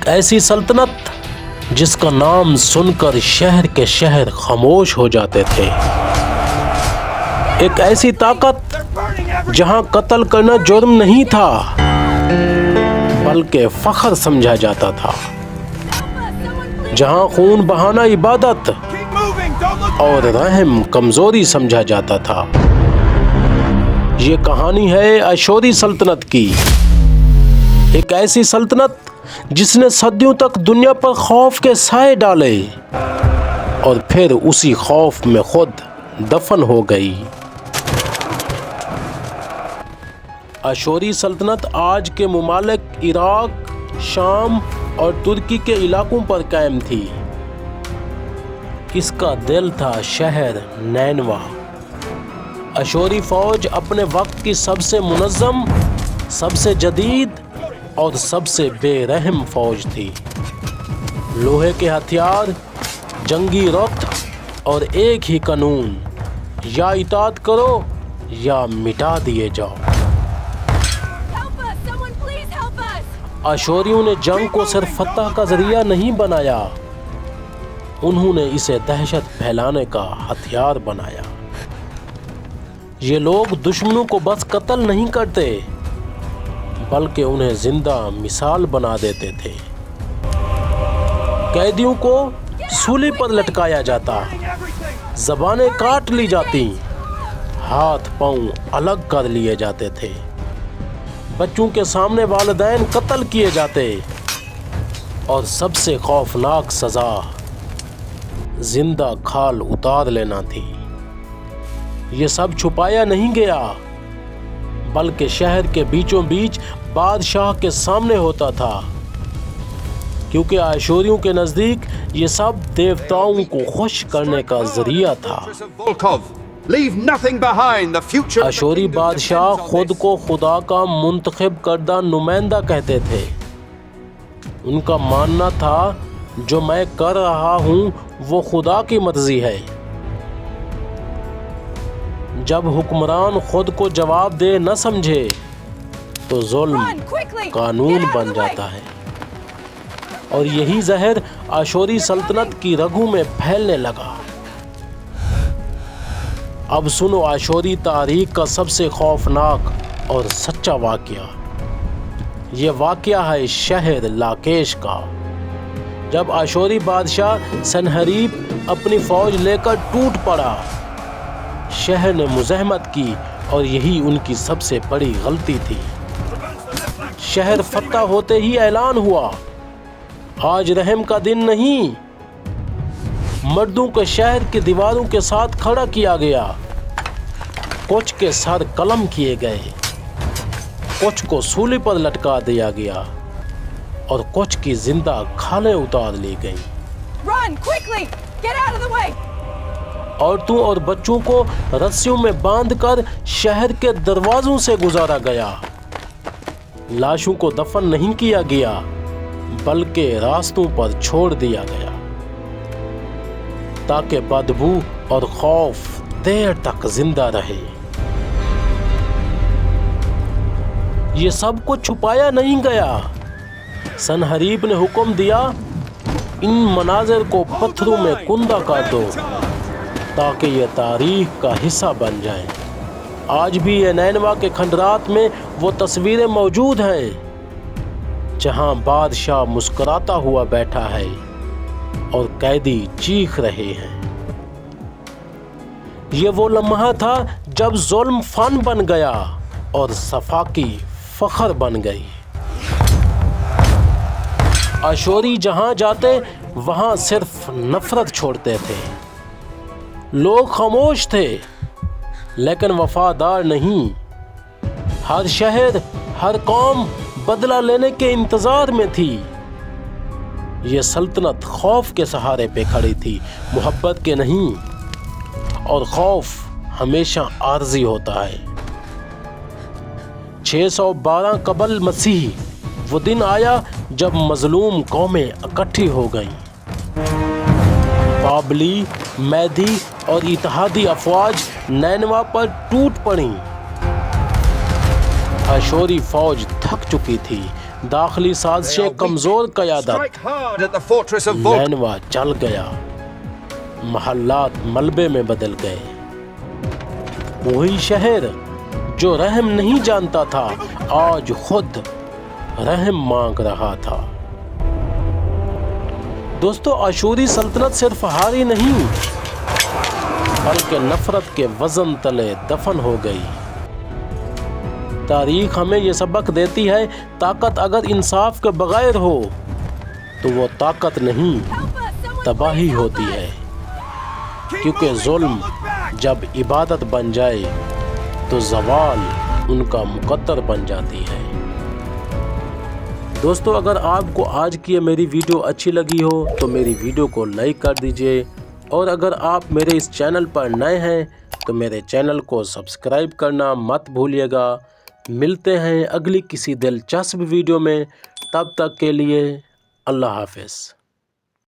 ایک ایسی سلطنت جس کا نام سن کر شہر کے شہر خاموش ہو جاتے تھے، ایک ایسی طاقت جہاں قتل کرنا جرم نہیں تھا بلکہ فخر سمجھا جاتا تھا، جہاں خون بہانا عبادت اور رحم کمزوری سمجھا جاتا تھا۔ یہ کہانی ہے اشوری سلطنت کی، ایک ایسی سلطنت جس نے صدیوں تک دنیا پر خوف کے سائے ڈالے اور پھر اسی خوف میں خود دفن ہو گئی۔ اشوری سلطنت آج کے ممالک عراق، شام اور ترکی کے علاقوں پر قائم تھی۔ اس کا دل تھا شہر نینوا۔ اشوری فوج اپنے وقت کی سب سے منظم، سب سے جدید اور سب سے بے رحم فوج تھی۔ لوہے کے ہتھیار، جنگی رخ اور ایک ہی قانون، یا اطاعت کرو یا مٹا دیے جاؤ۔ اشوریوں نے جنگ کو صرف فتح کا ذریعہ نہیں بنایا، انہوں نے اسے دہشت پھیلانے کا ہتھیار بنایا۔ یہ لوگ دشمنوں کو بس قتل نہیں کرتے بلکہ انہیں زندہ مثال بنا دیتے تھے۔ قیدیوں کو سولی پر لٹکایا جاتا، زبانیں کاٹ لی جاتی، ہاتھ پاؤں الگ کر لیے جاتے تھے، بچوں کے سامنے والدین قتل کیے جاتے، اور سب سے خوفناک سزا زندہ کھال اتار لینا تھی۔ یہ سب چھپایا نہیں گیا بلکہ شہر کے بیچوں بیچ بادشاہ کے سامنے ہوتا تھا، کیونکہ اشوریوں کے نزدیک یہ سب دیوتاؤں کو خوش کرنے کا ذریعہ تھا۔ اشوری بادشاہ خود کو خدا کا منتخب کردہ نمائندہ کہتے تھے۔ ان کا ماننا تھا جو میں کر رہا ہوں وہ خدا کی مرضی ہے۔ جب حکمران خود کو جواب دہ نہ سمجھے تو ظلم قانون بن جاتا ہے، اور یہی زہر اشوری سلطنت کی رگوں میں پھیلنے لگا۔ اب سنو اشوری تاریخ کا سب سے خوفناک اور سچا واقعہ۔ یہ واقعہ ہے شہر لاکیش کا۔ جب اشوری بادشاہ سنہریب اپنی فوج لے کر ٹوٹ پڑا، شہر نے مزاحمت کی اور یہی ان کی سب سے بڑی غلطی تھی۔ شہر فتح ہوتے ہی اعلان ہوا، آج رحم کا دن نہیں۔ مردوں کو شہر کی دیواروں کے ساتھ کھڑا کیا گیا، کچھ کے سر قلم کیے گئے، کچھ کو سولی پر لٹکا دیا گیا اور کچھ کی زندہ کھالیں اتار لی گئیں۔ عورتوں اور بچوں کو رسیوں میں باندھ کر شہر کے دروازوں سے گزارا گیا۔ لاشوں کو دفن نہیں کیا گیا بلکہ راستوں پر چھوڑ دیا گیا تاکہ بدبو اور خوف دیر تک زندہ رہے۔ یہ سب کچھ چھپایا نہیں گیا۔ سنہریب نے حکم دیا، ان مناظر کو پتھروں میں کندہ کر دو تاکہ یہ تاریخ کا حصہ بن جائے۔ آج بھی یہ نینوا کے کھنڈرات میں وہ تصویریں موجود ہیں جہاں بادشاہ مسکراتا ہوا بیٹھا ہے اور قیدی چیخ رہے ہیں۔ یہ وہ لمحہ تھا جب ظلم فن بن گیا اور صفاقی فخر بن گئی۔ اشوری جہاں جاتے وہاں صرف نفرت چھوڑتے تھے۔ لوگ خاموش تھے لیکن وفادار نہیں۔ ہر شہر، ہر قوم بدلہ لینے کے انتظار میں تھی۔ یہ سلطنت خوف کے سہارے پہ کھڑی تھی، محبت کے نہیں، اور خوف ہمیشہ عارضی ہوتا ہے۔ 612 قبل مسیح وہ دن آیا جب مظلوم قومیں اکٹھی ہو گئیں۔ بابلی، میدی اور اتحادی افواج نینوا پر ٹوٹ پڑیں۔ اشوری فوج تھک چکی تھی، داخلی سازشیں کمزور قیادت، نینوا جل گیا، محلات ملبے میں بدل گئے۔ وہی شہر جو رحم نہیں جانتا تھا آج خود رحم مانگ رہا تھا۔ دوستو، اشوری سلطنت صرف ہاری نہیں بلکہ نفرت کے وزن تلے دفن ہو گئی۔ تاریخ ہمیں یہ سبق دیتی ہے، طاقت اگر انصاف کے بغیر ہو تو وہ طاقت نہیں، تباہی ہوتی ہے، کیونکہ ظلم جب عبادت بن جائے تو زوال ان کا مقدر بن جاتی ہے۔ دوستو، اگر آپ کو آج کی یہ میری ویڈیو اچھی لگی ہو تو میری ویڈیو کو لائک کر دیجئے، اور اگر آپ میرے اس چینل پر نئے ہیں تو میرے چینل کو سبسکرائب کرنا مت بھولیے گا۔ ملتے ہیں اگلی کسی دلچسپ ویڈیو میں، تب تک کے لیے اللہ حافظ۔